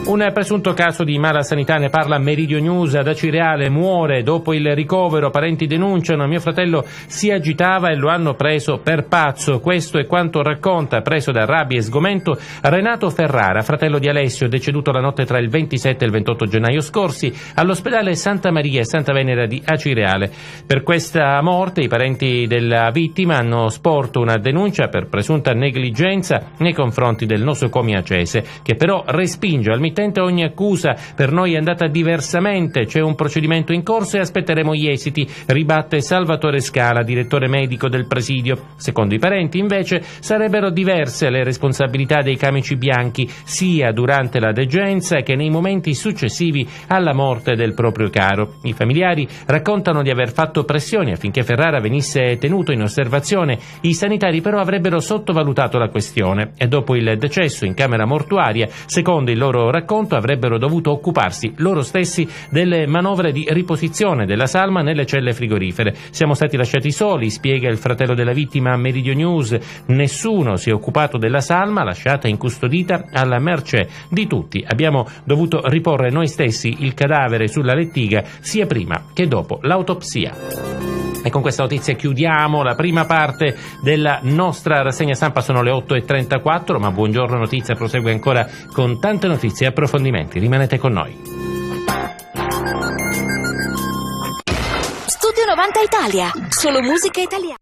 Un presunto caso di mala sanità, ne parla Meridio News. Ad Acireale muore dopo il ricovero, parenti denunciano, mio fratello si agitava e lo hanno preso per pazzo. Questo è quanto racconta, preso da rabbia e sgomento, Renato Ferrara, fratello di Alessio, deceduto la notte tra il 27 e il 28 gennaio scorsi all'ospedale Santa Maria e Santa Venera di Acireale. Per questa morte i parenti della vittima hanno sporto una denuncia per presunta negligenza nei confronti del nosocomio acese, che però respinge al mittente ogni accusa. Per noi è andata diversamente, c'è un procedimento in corso e aspetteremo gli esiti, ribatte Salvatore Scala, direttore medico del presidio. Secondo i parenti invece sarebbero diverse le responsabilità dei camici bianchi sia durante la degenza che nei momenti successivi alla morte del proprio caro. I familiari raccontano di aver fatto pressioni affinché Ferrara venisse tenuto in osservazione. I sanitari però avrebbero sottovalutato la questione e dopo il decesso in camera mortuaria, secondo il loro racconto, avrebbero dovuto occuparsi loro stessi delle manovre di riposizione della salma nelle celle frigorifere. Siamo stati lasciati soli, spiega il fratello della vittima a Meridio News. Nessuno si è occupato della salma, lasciata incustodita alla mercé di tutti. Abbiamo dovuto riporre noi stessi il cadavere sulla lettiga sia prima che dopo l'autopsia. E con questa notizia chiudiamo la prima parte della nostra rassegna stampa. Sono le 8:34, ma Buongiorno Notizia prosegue ancora con tante notizie e approfondimenti. Rimanete con noi. Studio 90 Italia, solo musica italiana.